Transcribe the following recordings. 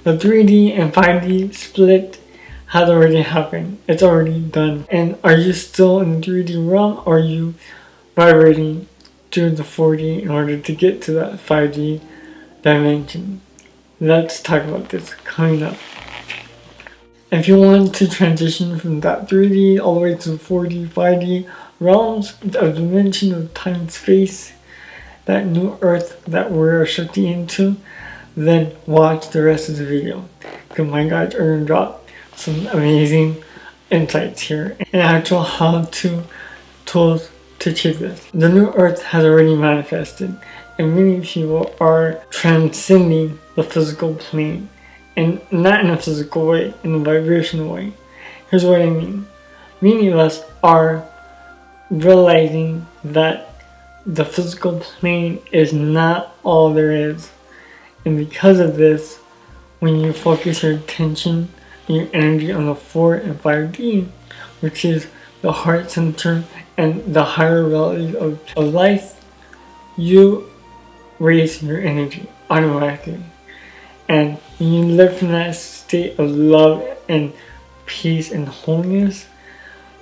The 3D and 5D split has already happened. It's already done. And are you still in the 3D realm, or are you vibrating through the 4D in order to get to that 5D dimension? Let's talk about this coming up. If you want to transition from that 3D all the way to the 4D, 5D realms, a dimension of time and space, that new earth that we're shifting into, then watch the rest of the video, because my guys are going to drop some amazing insights here and actual how-to tools to achieve this. The new earth has already manifested, and many people are transcending the physical plane, and not in a physical way, in a vibrational way. Here's what I mean. Many of us are realizing that the physical plane is not all there is. And because of this, when you focus your attention and your energy on the 4 and 5D, which is the heart center and the higher reality of life, you raise your energy automatically. And when you live from that state of love and peace and wholeness,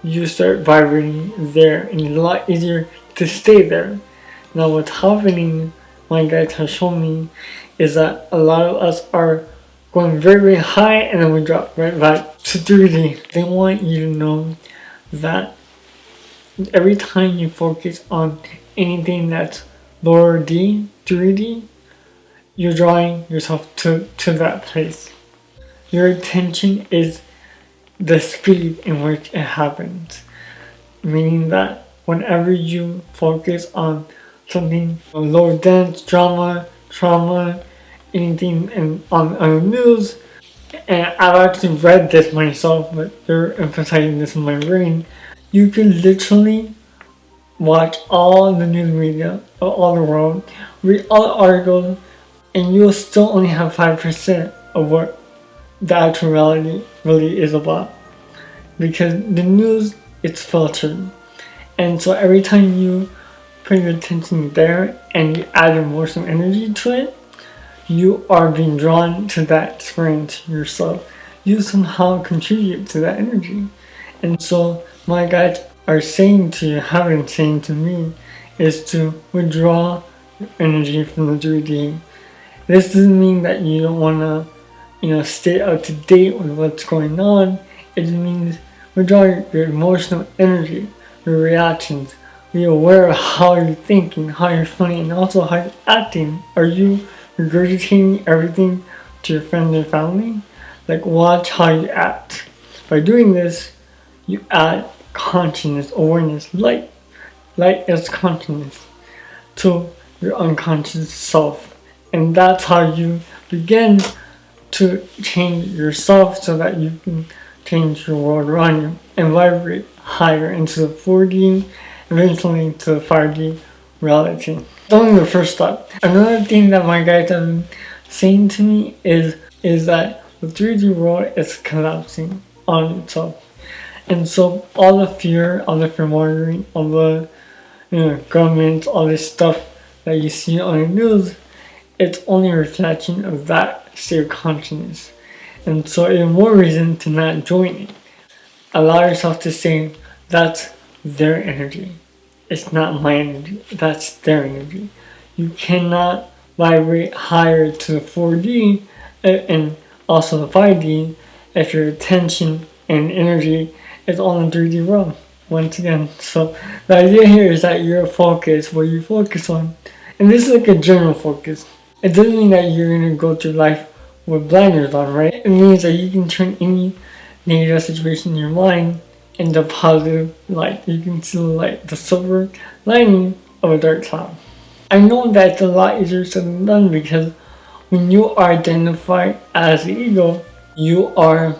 you start vibrating there, and it's a lot easier to stay there. Now what's happening, my guides have shown me, is that a lot of us are going very, very high, and then we drop right back to 3D. They want you to know that every time you focus on anything that's lower D, 3D, you're drawing yourself to that place. Your attention is the speed in which it happens, meaning that whenever you focus on something low dense, trauma, anything on the news, and I've actually read this myself, but they're emphasizing this in my brain, you can literally watch all the news media of all the world, read all the articles, and you'll still only have 5% of what the actual reality really is about. Because the news, it's filtered. And so every time you put your attention there and you add emotional energy to it, you are being drawn to that experience yourself. You somehow contribute to that energy. And so my guides are saying to you, have been saying to me, is to withdraw your energy from the 3D. This doesn't mean that you don't want to, stay up to date with what's going on. It just means withdraw your emotional energy, your reactions. Be aware of how you're thinking, how you're feeling, and also how you're acting. Are you regurgitating everything to your friends and family? Like, watch how you act. By doing this, you add consciousness, awareness, light. Light is consciousness to your unconscious self. And that's how you begin to change yourself so that you can change your world around you and vibrate higher into the 4D, eventually to the 5D reality. It's only the first step. Another thing that my guides have been saying to me is that the 3D world is collapsing on itself. And so all the fear mongering, all the governments, all this stuff that you see on the news, it's only a reflection of that state of consciousness. And so it's more reason to not join it. Allow yourself to say, that's their energy. It's not my energy. That's their energy. You cannot vibrate higher to the 4D and also the 5D if your attention and energy is all in 3D realm. Once again, so the idea here is that your focus, what you focus on, and this is like a general focus. It doesn't mean that you're going to go through life with blinders on, right? It means that you can turn any negative situation in your mind into positive light. You can see the light, the silver lining of a dark cloud. I know that it's a lot easier said than done, because when you are identified as the ego, you are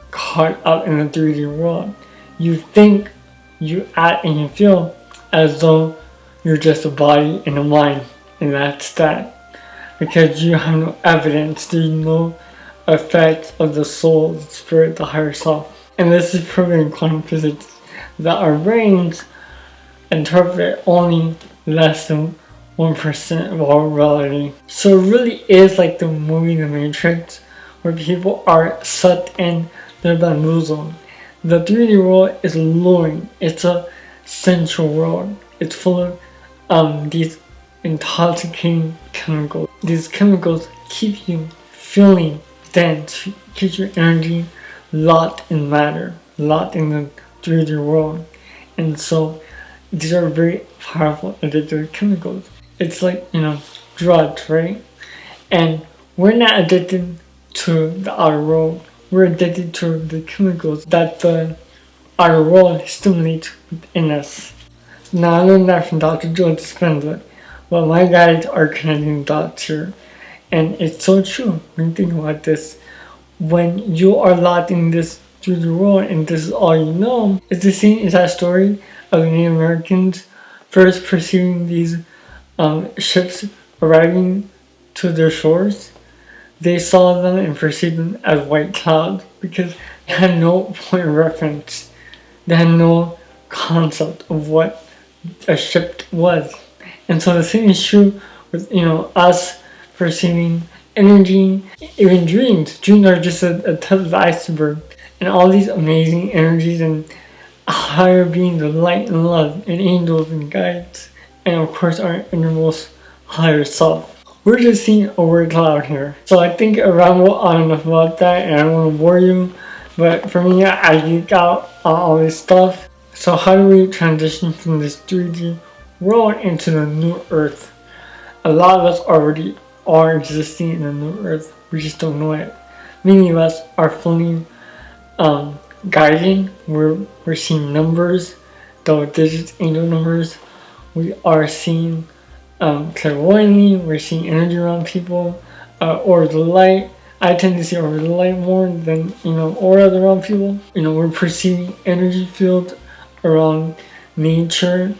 caught up in the 3D world. You think, you act, and you feel as though you're just a body and a mind, and that's that. Because you have no evidence, there's no effect of the soul, the spirit, the higher self. And this is proven in quantum physics, that our brains interpret only less than 1% of our reality. So it really is like the movie The Matrix, where people are sucked in, they're bamboozled. The 3D world is alluring. It's a sensual world. It's full of these intoxicating chemicals. These chemicals keep you feeling dense, keep your energy locked in matter, locked in the 3D world. And so these are very powerful addictive chemicals. It's like, drugs, right? And we're not addicted to the outer world. We're addicted to the chemicals that the outer world stimulates within us. Now I learned that from Dr. Joe Dispenza, but my guides are connecting dots here. And it's so true when you think about this. When you are locked in this 3D world and this is all you know, it's the same as that story of the Native Americans first perceiving these ships arriving to their shores. They saw them and perceived them as white clouds because they had no point of reference. They had no concept of what a ship was. And so the same is true with, us perceiving energy, even dreams. Dreams are just a tip of the iceberg. And all these amazing energies and higher beings of light and love and angels and guides. And of course our innermost higher self. We're just seeing a word cloud here. So I think I ramble on enough about that and I don't want to bore you. But for me, I geek out on all this stuff. So how do we transition from this 3D world into the new earth? A lot of us already are existing in the new earth. We just don't know it. Many of us are fully guiding. We're seeing numbers, double digits, angel numbers. We are seeing clairvoyantly, we're seeing energy around people, orbs of light. I tend to see orbs of light more than, auras around people. We're perceiving energy fields around nature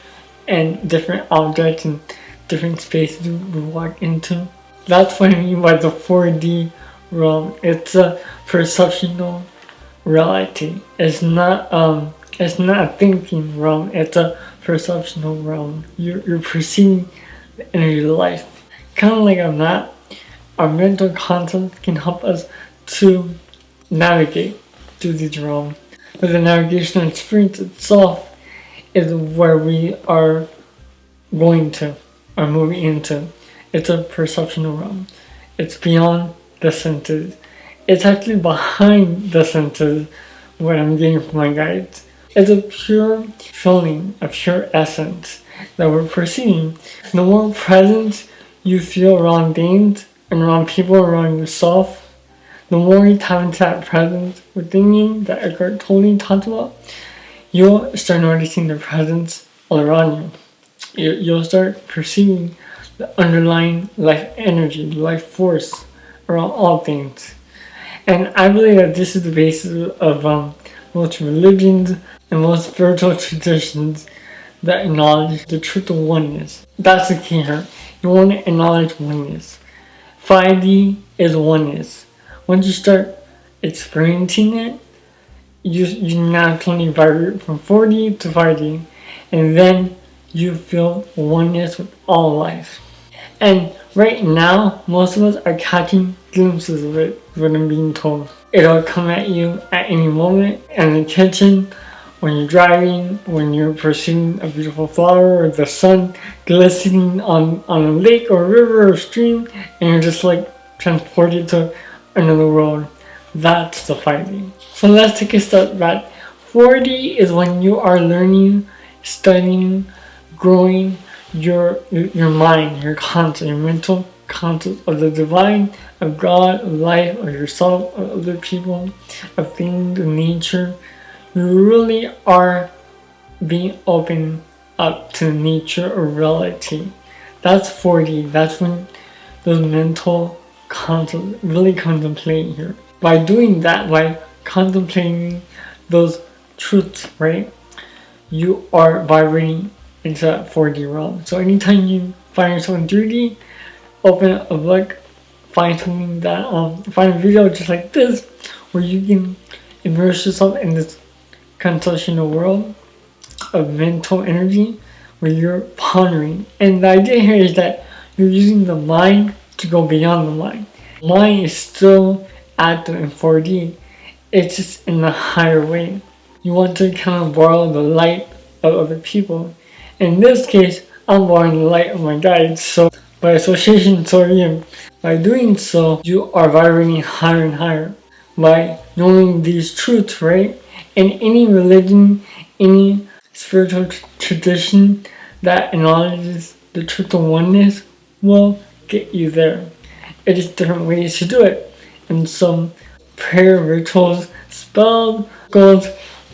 and different objects and different spaces we walk into. That's what I mean by the 4D realm. It's a perceptional reality. It's not a thinking realm. It's a perceptional realm. You're perceiving the energy of life. Kind of like a map, our mental concepts can help us to navigate through these realms. But the navigational experience itself is where we are going to, or moving into. It's a perceptional realm. It's beyond the senses. It's actually behind the senses, what I'm getting from my guides. It's a pure feeling, a pure essence that we're perceiving. The more presence you feel around things and around people, around yourself, the more you tap into that presence within you that Eckhart Tolle talked about, you'll start noticing the presence all around you. You'll start perceiving the underlying life energy, life force around all things. And I believe that this is the basis of most religions and most spiritual traditions that acknowledge the truth of oneness. That's the key here. You want to acknowledge oneness. 5D is oneness. Once you start experiencing it, you naturally vibrate from 4D to 5D, and then you feel oneness with all life. And right now, most of us are catching glimpses of it, is what I'm being told. It'll come at you at any moment in the kitchen, when you're driving, when you're pursuing a beautiful flower, or the sun glistening on a lake or river or stream, and you're just like transported to another world. That's the 5D. So let's take a step back. 4D is when you are learning, studying, growing your mind, your concept, your mental concept of the divine, of God, of life, of yourself, of other people, of things, of nature. You really are being open up to nature or reality. That's 4D. That's when those mental concepts really come to play here. By doing that, by contemplating those truths, right, you are vibrating into that 4D realm. So anytime you find yourself in 3D, open a book, find something that, find a video just like this, where you can immerse yourself in this conceptual world of mental energy, where you're pondering. And the idea here is that you're using the mind to go beyond the mind. Mind is still active in 4D. It's just in a higher way. You want to kind of borrow the light of other people. In this case, I'm borrowing the light of my guides. So by association, so are you. By doing so, you are vibrating higher and higher. By knowing these truths, right? In any religion, any spiritual tradition that acknowledges the truth of oneness will get you there. It is different ways to do it. And some prayer rituals, spells, goals,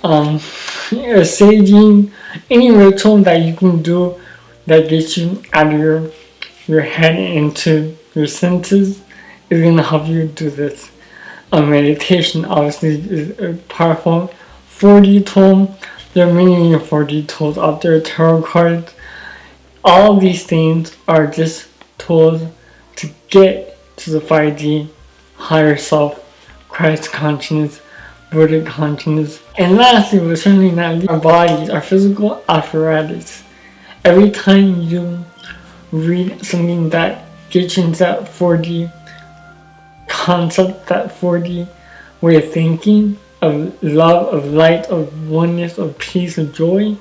saging, any ritual that you can do that gets you out of your head and into your senses is going to help you do this. Meditation obviously is a powerful 4D tool. There are many 4D tools out there, tarot cards. All these things are just tools to get to the 5D higher self, Christ consciousness, Buddha consciousness. And lastly, but certainly not least, our bodies, our physical apparatus. Every time you read something that gets you into that 4D concept, that 4D way of thinking, of love, of light, of oneness, of peace, of joy,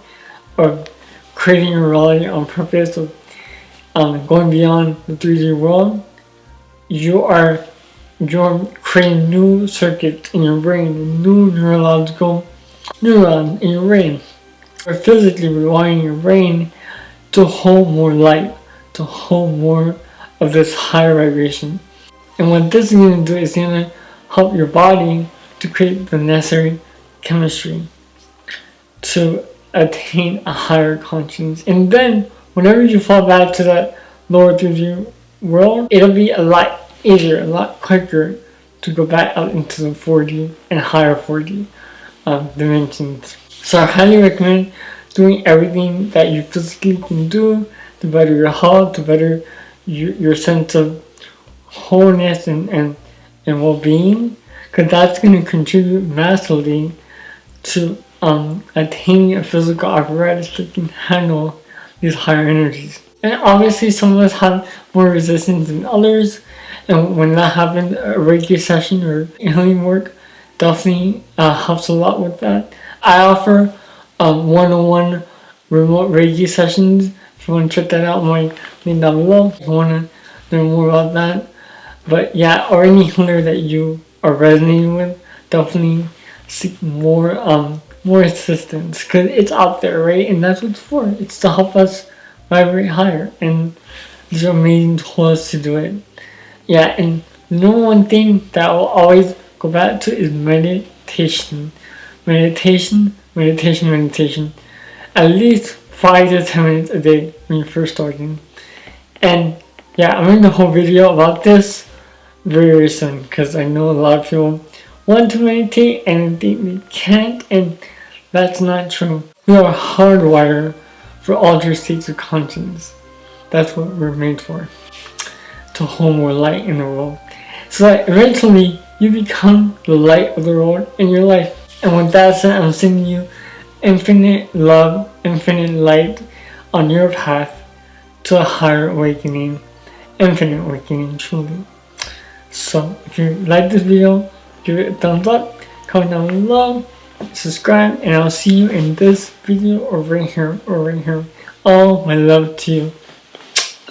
of creating a reality on purpose, of going beyond the 3D world, you're creating new circuits in your brain, new neurological neurons in your brain. You're physically rewiring your brain to hold more light, to hold more of this higher vibration. And what this is going to do is going to help your body to create the necessary chemistry to attain a higher consciousness. And then, whenever you fall back to that lower 3D world, it'll be a lot easier, a lot quicker to go back out into the 4D and higher 4D dimensions. So I highly recommend doing everything that you physically can do to better your health, to better your sense of wholeness and well-being, because that's going to contribute massively to attaining a physical apparatus that can handle these higher energies. And obviously some of us have more resistance than others, and when that happens, a Reiki session or healing work definitely helps a lot with that. I offer one-on-one remote Reiki sessions. If you want to check that out, my link down below if you want to learn more about that. But yeah, or any healer that you are resonating with, definitely seek more assistance, because it's out there, right? And that's what it's for. It's to help us vibrate higher, and these are amazing tools to do it. Yeah, and the number one thing that I will always go back to is meditation. Meditation. At least 5 to 10 minutes a day when you're first starting. And yeah, I'm making a whole video about this very, very soon, because I know a lot of people want to meditate and think they can't, and that's not true. We are hardwired for altered states of consciousness. That's what we're made for, to hold more light in the world, so that eventually you become the light of the world in your life. And with that said, I'm sending you infinite love, infinite light on your path to a higher awakening, infinite awakening, truly. So if you like this video, give it a thumbs up, comment down below, subscribe, and I'll see you in this video or right here. All my love to you.